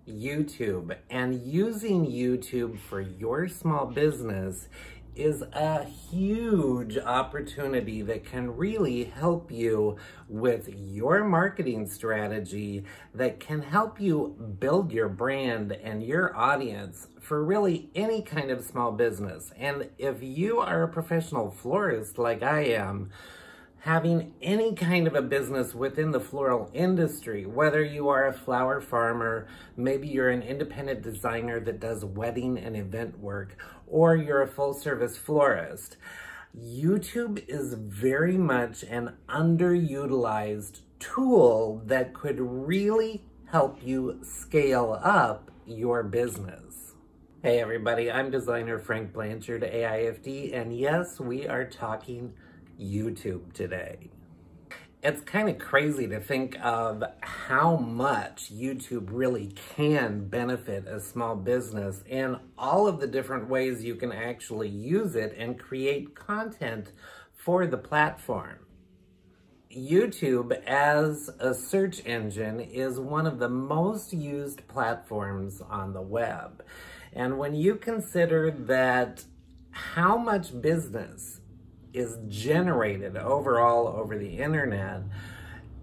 YouTube, and using YouTube for your small business is a huge opportunity that can really help you with your marketing strategy, that can help you build your brand and your audience for really any kind of small business. And if you are a professional florist like I am, having any kind of a business within the floral industry, whether you are a flower farmer, maybe you're an independent designer that does wedding and event work, or you're a full-service florist, YouTube is very much an underutilized tool that could really help you scale up your business. Hey everybody, I'm designer Frank Blanchard, AIFD, and yes, we are talking YouTube today. It's kind of crazy to think of how much YouTube really can benefit a small business and all of the different ways you can actually use it and create content for the platform. YouTube as a search engine is one of the most used platforms on the web. And when you consider that how much business is generated overall over the internet,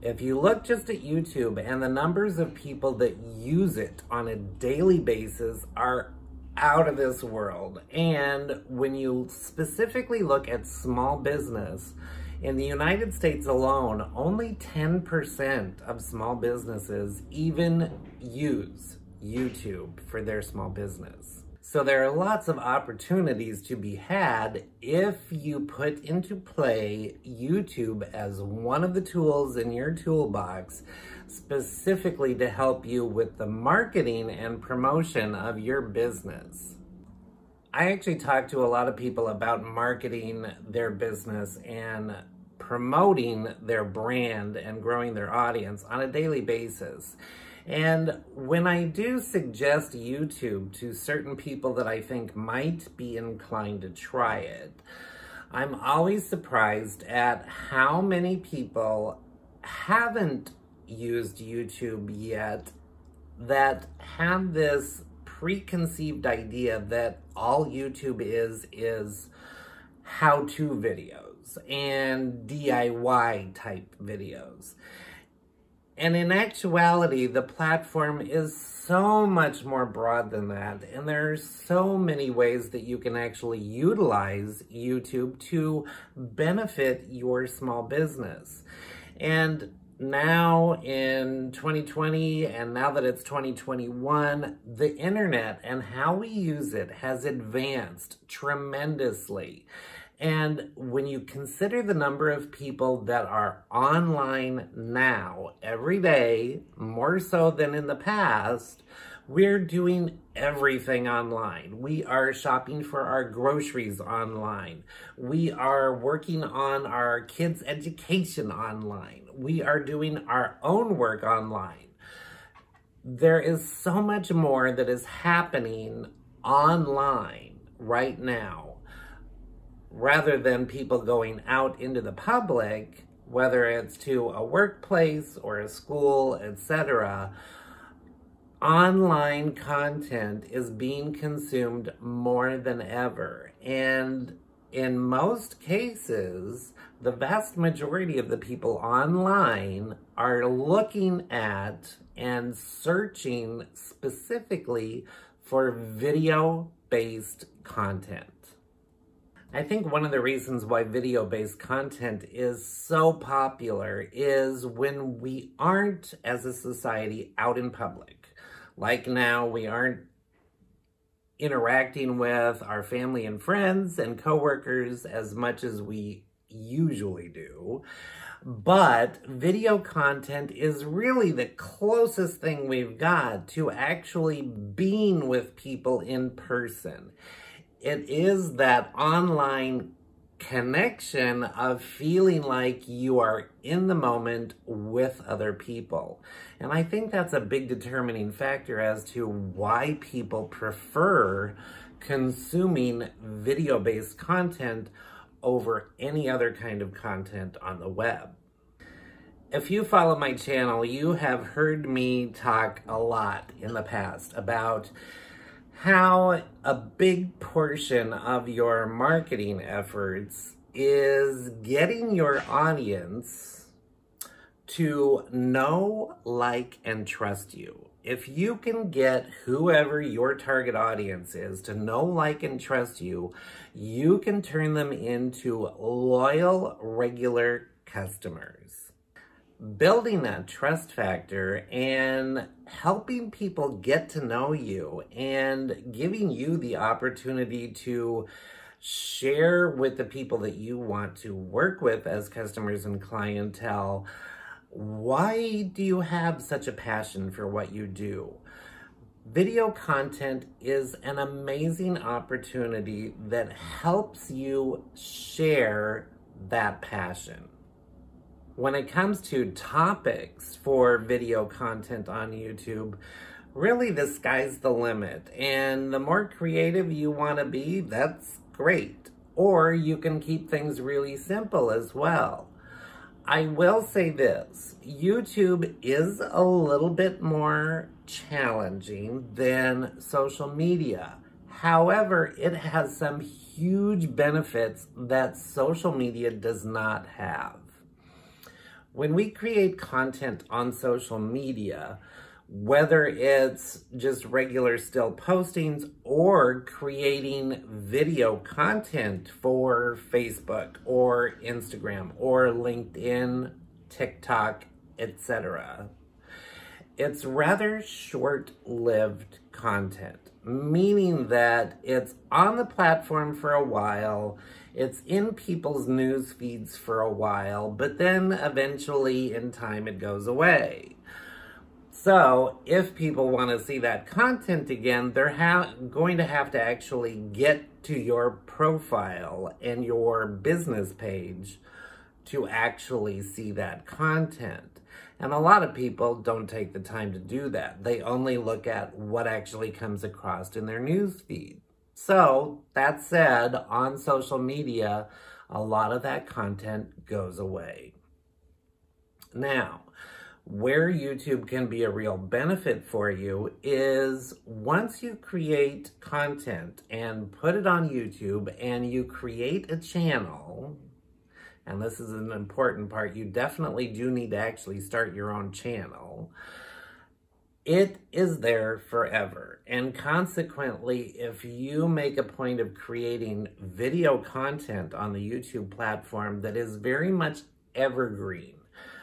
if you look just at YouTube and the numbers of people that use it on a daily basis are out of this world. And when you specifically look at small business, in the United States alone, only 10% of small businesses even use YouTube for their small business. So there are lots of opportunities to be had if you put into play YouTube as one of the tools in your toolbox, specifically to help you with the marketing and promotion of your business. I actually talk to a lot of people about marketing their business and promoting their brand and growing their audience on a daily basis. And when I do suggest YouTube to certain people that I think might be inclined to try it, I'm always surprised at how many people haven't used YouTube yet that have this preconceived idea that all YouTube is how-to videos and DIY type videos. And in actuality, the platform is so much more broad than that. And there are so many ways that you can actually utilize YouTube to benefit your small business. And now in 2020, and now that it's 2021, the internet and how we use it has advanced tremendously. And when you consider the number of people that are online now, every day, more so than in the past, we're doing everything online. We are shopping for our groceries online. We are working on our kids' education online. We are doing our own work online. There is so much more that is happening online right now, rather than people going out into the public, whether it's to a workplace or a school, etc. Online content is being consumed more than ever. And in most cases, the vast majority of the people online are looking at and searching specifically for video-based content. I think one of the reasons why video-based content is so popular is when we aren't, as a society, out in public. Like now, we aren't interacting with our family and friends and coworkers as much as we usually do. But video content is really the closest thing we've got to actually being with people in person. It is that online connection of feeling like you are in the moment with other people. And I think that's a big determining factor as to why people prefer consuming video-based content over any other kind of content on the web. If you follow my channel, you have heard me talk a lot in the past about how a big portion of your marketing efforts is getting your audience to know, like, and trust you. If you can get whoever your target audience is to know, like, and trust you, you can turn them into loyal, regular customers. Building that trust factor and helping people get to know you and giving you the opportunity to share with the people that you want to work with as customers and clientele, why do you have such a passion for what you do? Video content is an amazing opportunity that helps you share that passion. When it comes to topics for video content on YouTube, really the sky's the limit. And the more creative you want to be, that's great. Or you can keep things really simple as well. I will say this, YouTube is a little bit more challenging than social media. However, it has some huge benefits that social media does not have. When we create content on social media, whether it's just regular still postings or creating video content for Facebook or Instagram or LinkedIn, TikTok, etc., it's rather short-lived content, meaning that it's on the platform for a while, it's in people's news feeds for a while, but then eventually in time it goes away. So if people want to see that content again, they're going to have to actually get to your profile and your business page to actually see that content. And a lot of people don't take the time to do that. They only look at what actually comes across in their news feed. So, that said, on social media, a lot of that content goes away. Now, where YouTube can be a real benefit for you is once you create content and put it on YouTube and you create a channel, and this is an important part, you definitely do need to actually start your own channel. It is there forever. And consequently, if you make a point of creating video content on the YouTube platform that is very much evergreen,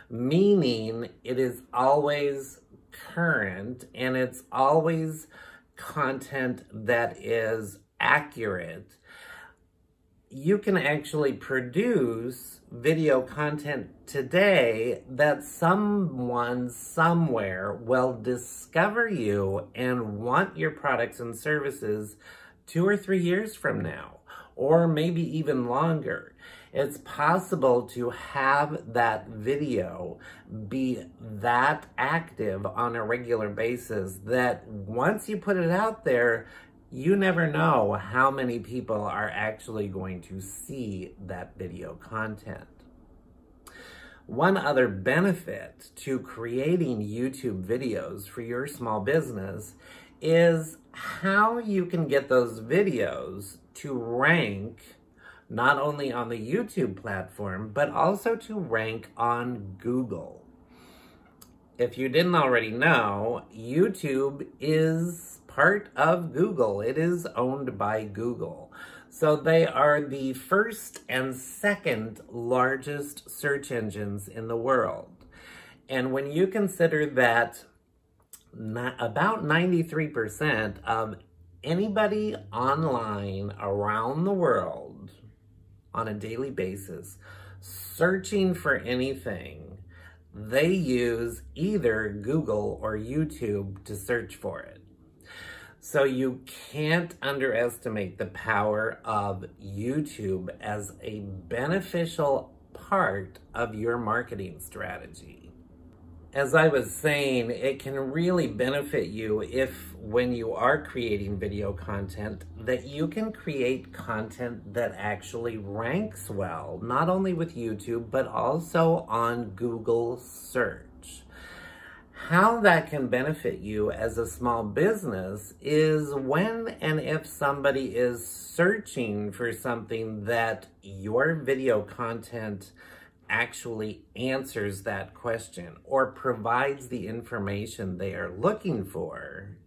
meaning it is always current and it's always content that is accurate, you can actually produce video content today that someone somewhere will discover you and want your products and services 2 or 3 years from now, or maybe even longer. It's possible to have that video be that active on a regular basis that once you put it out there, you never know how many people are actually going to see that video content. One other benefit to creating YouTube videos for your small business is how you can get those videos to rank not only on the YouTube platform, but also to rank on Google. If you didn't already know, YouTube is part of Google. It is owned by Google. So they are the first and second largest search engines in the world. And when you consider that about 93% of anybody online around the world on a daily basis searching for anything, they use either Google or YouTube to search for it. So you can't underestimate the power of YouTube as a beneficial part of your marketing strategy. as I was saying, it can really benefit you if, when you are creating video content, that you can create content that actually ranks well, not only with YouTube, but also on Google search. How that can benefit you as a small business is when and if somebody is searching for something that your video content actually answers that question or provides the information they are looking for.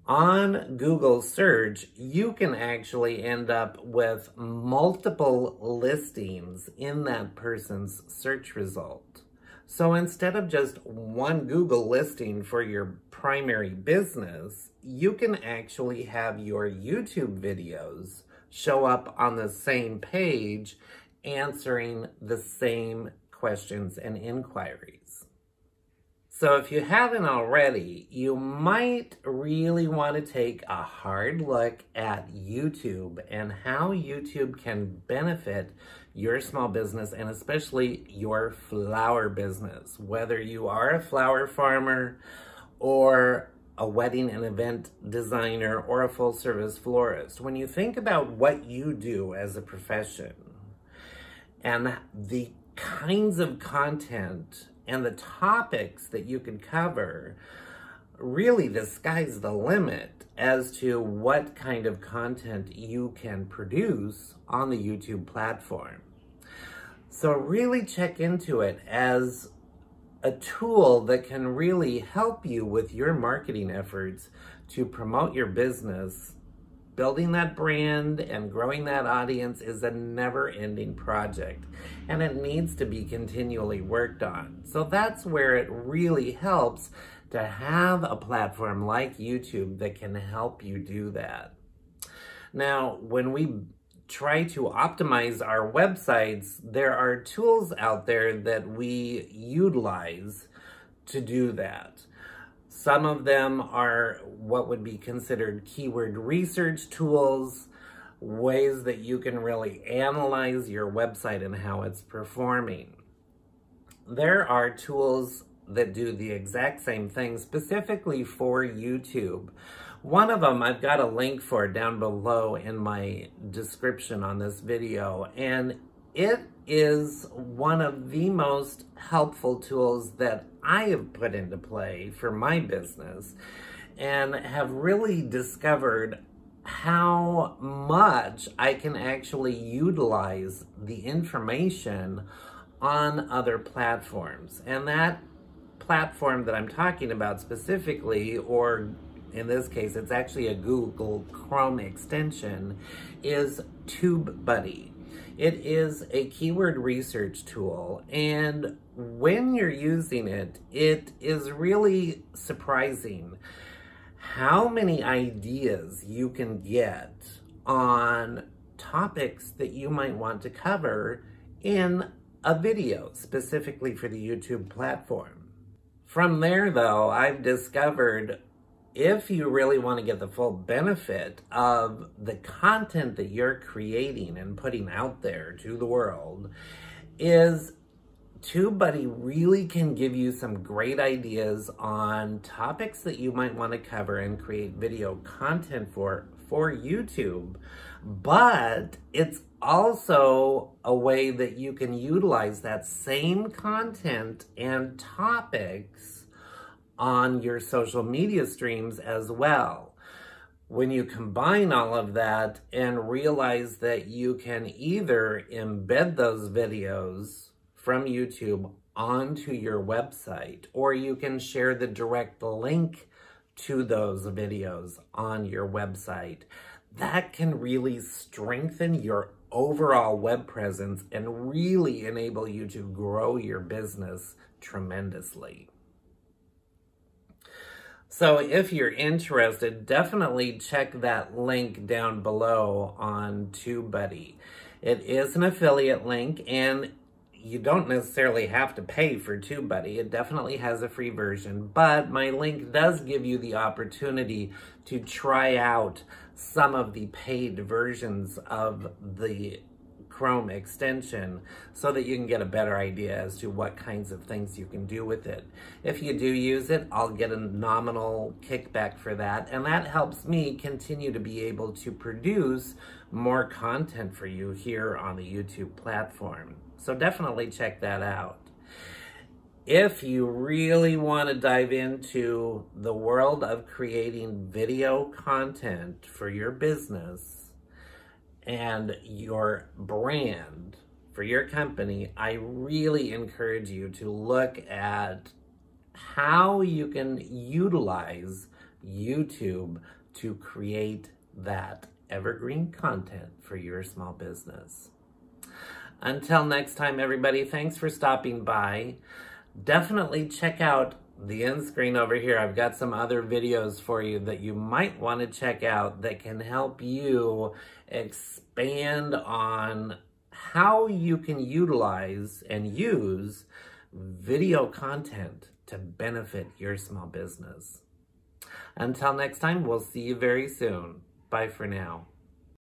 On Google search, you can actually end up with multiple listings in that person's search result. So instead of just one Google listing for your primary business, you can actually have your YouTube videos show up on the same page, answering the same questions and inquiries. So if you haven't already, you might really want to take a hard look at YouTube and how YouTube can benefit your small business, and especially your flower business. Whether you are a flower farmer or a wedding and event designer or a full-service florist, when you think about what you do as a profession and the kinds of content and the topics that you can cover, really the sky's the limit as to what kind of content you can produce on the YouTube platform. So really check into it as a tool that can really help you with your marketing efforts to promote your business. Building that brand and growing that audience is a never-ending project, and it needs to be continually worked on. So that's where it really helps to have a platform like YouTube that can help you do that. Now, when we try to optimize our websites, there are tools out there that we utilize to do that. Some of them are what would be considered keyword research tools, ways that you can really analyze your website and how it's performing. There are tools that do the exact same thing specifically for YouTube. One of them I've got a link for down below in my description on this video, and it is one of the most helpful tools that I have put into play for my business and have really discovered how much I can actually utilize the information on other platforms. And that platform that I'm talking about specifically, or in this case, it's actually a Google Chrome extension, is TubeBuddy. It is a keyword research tool, and when you're using it, it is really surprising how many ideas you can get on topics that you might want to cover in a video specifically for the YouTube platform. From there, though, I've discovered if you really want to get the full benefit of the content that you're creating and putting out there to the world, is TubeBuddy really can give you some great ideas on topics that you might want to cover and create video content for YouTube, but it's also a way that you can utilize that same content and topics on your social media streams as well. When you combine all of that and realize that you can either embed those videos from YouTube onto your website, or you can share the direct link to those videos on your website, that can really strengthen your overall web presence and really enable you to grow your business tremendously. So if you're interested, definitely check that link down below on TubeBuddy. It is an affiliate link, and you don't necessarily have to pay for TubeBuddy. It definitely has a free version, but my link does give you the opportunity to try out some of the paid versions of the Chrome extension so that you can get a better idea as to what kinds of things you can do with it. If you do use it, I'll get a nominal kickback for that, and that helps me continue to be able to produce more content for you here on the YouTube platform. So definitely check that out. If you really want to dive into the world of creating video content for your business and your brand for your company, I really encourage you to look at how you can utilize YouTube to create that evergreen content for your small business. Until next time, everybody, thanks for stopping by. Definitely check out the end screen over here. I've got some other videos for you that you might want to check out that can help you expand on how you can utilize and use video content to benefit your small business. Until next time, we'll see you very soon. Bye for now.